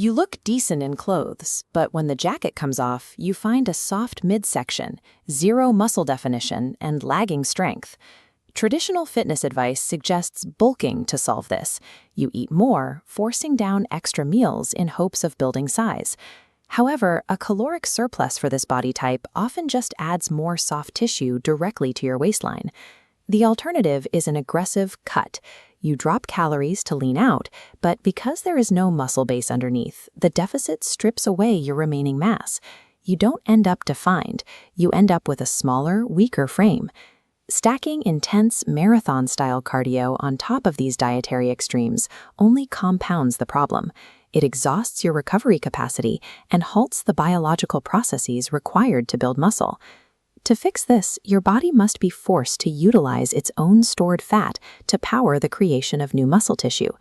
You look decent in clothes, but when the jacket comes off, you find a soft midsection, zero muscle definition, and lagging strength. Traditional fitness advice suggests bulking to solve this. You eat more, forcing down extra meals in hopes of building size. However, a caloric surplus for this body type often just adds more soft tissue directly to your waistline. The alternative is an aggressive cut. You drop calories to lean out, but because there is no muscle base underneath, the deficit strips away your remaining mass. You don't end up defined. You end up with a smaller, weaker frame. Stacking intense marathon-style cardio on top of these dietary extremes only compounds the problem. It exhausts your recovery capacity and halts the biological processes required to build muscle. To fix this, your body must be forced to utilize its own stored fat to power the creation of new muscle tissue.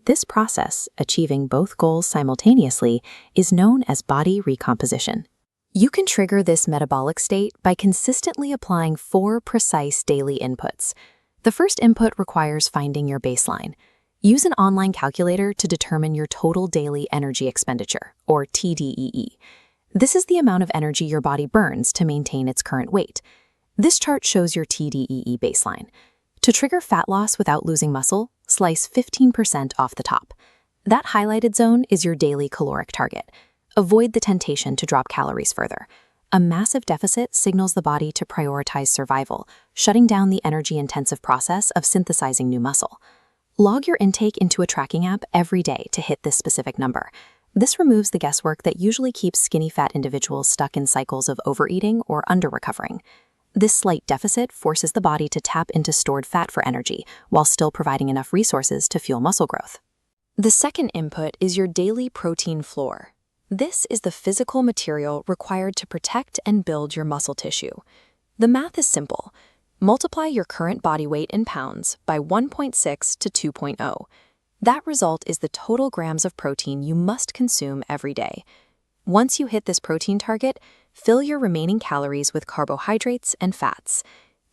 This process, achieving both goals simultaneously, is known as body recomposition. You can trigger this metabolic state by consistently applying 4 precise daily inputs. The first input requires finding your baseline. Use an online calculator to determine your total daily energy expenditure, or TDEE. This is the amount of energy your body burns to maintain its current weight. This chart shows your TDEE baseline. To trigger fat loss without losing muscle, slice 15% off the top. That highlighted zone is your daily caloric target. Avoid the temptation to drop calories further. A massive deficit signals the body to prioritize survival, shutting down the energy-intensive process of synthesizing new muscle. Log your intake into a tracking app every day to hit this specific number. This removes the guesswork that usually keeps skinny fat individuals stuck in cycles of overeating or under-recovering. This slight deficit forces the body to tap into stored fat for energy, while still providing enough resources to fuel muscle growth. The second input is your daily protein floor. This is the physical material required to protect and build your muscle tissue. The math is simple. Multiply your current body weight in pounds by 1.6 to 2.0. That result is the total grams of protein you must consume every day. Once you hit this protein target, fill your remaining calories with carbohydrates and fats.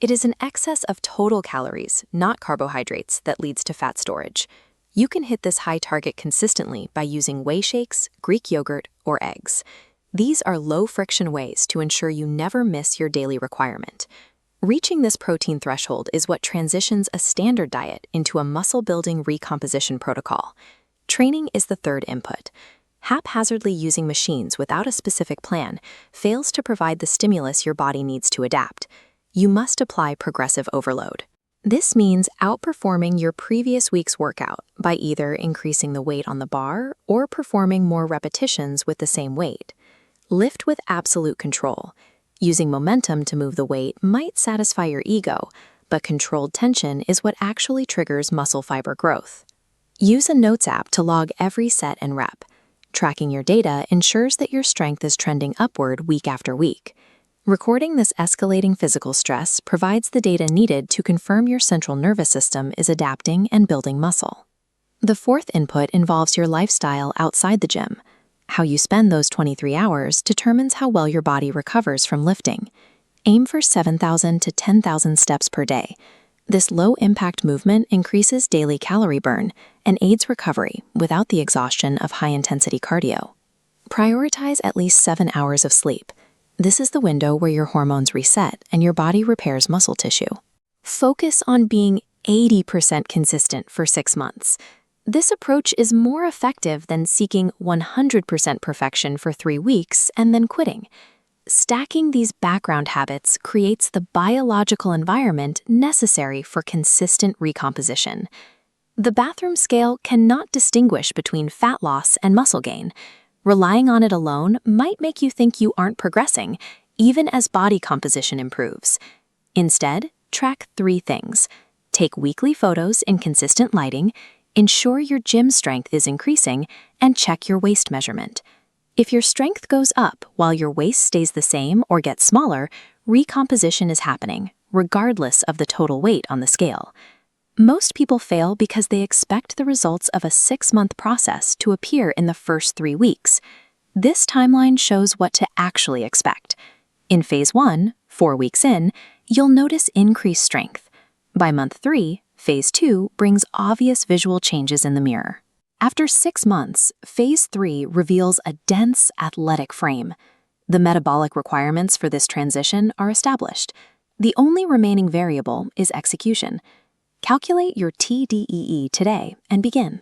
It is an excess of total calories, not carbohydrates, that leads to fat storage. You can hit this high target consistently by using whey shakes, Greek yogurt, or eggs. These are low-friction ways to ensure you never miss your daily requirement. Reaching this protein threshold is what transitions a standard diet into a muscle-building recomposition protocol. Training is the third input. Haphazardly using machines without a specific plan fails to provide the stimulus your body needs to adapt. You must apply progressive overload. This means outperforming your previous week's workout by either increasing the weight on the bar or performing more repetitions with the same weight. Lift with absolute control. Using momentum to move the weight might satisfy your ego, but controlled tension is what actually triggers muscle fiber growth. Use a notes app to log every set and rep. Tracking your data ensures that your strength is trending upward week after week. Recording this escalating physical stress provides the data needed to confirm your central nervous system is adapting and building muscle. The fourth input involves your lifestyle outside the gym. How you spend those 23 hours determines how well your body recovers from lifting. Aim for 7,000 to 10,000 steps per day. This low-impact movement increases daily calorie burn and aids recovery without the exhaustion of high-intensity cardio. Prioritize at least 7 hours of sleep. This is the window where your hormones reset and your body repairs muscle tissue. Focus on being 80% consistent for 6 months. This approach is more effective than seeking 100% perfection for 3 weeks and then quitting. Stacking these background habits creates the biological environment necessary for consistent recomposition. The bathroom scale cannot distinguish between fat loss and muscle gain. Relying on it alone might make you think you aren't progressing, even as body composition improves. Instead, track 3 things. Take weekly photos in consistent lighting, ensure your gym strength is increasing, and check your waist measurement. If your strength goes up while your waist stays the same or gets smaller, recomposition is happening, regardless of the total weight on the scale. Most people fail because they expect the results of a 6-month process to appear in the first 3 weeks. This timeline shows what to actually expect. In Phase 1, 4 weeks in, you'll notice increased strength. By month 3, Phase 2 brings obvious visual changes in the mirror. After 6 months, Phase 3 reveals a dense, athletic frame. The metabolic requirements for this transition are established. The only remaining variable is execution. Calculate your TDEE today and begin.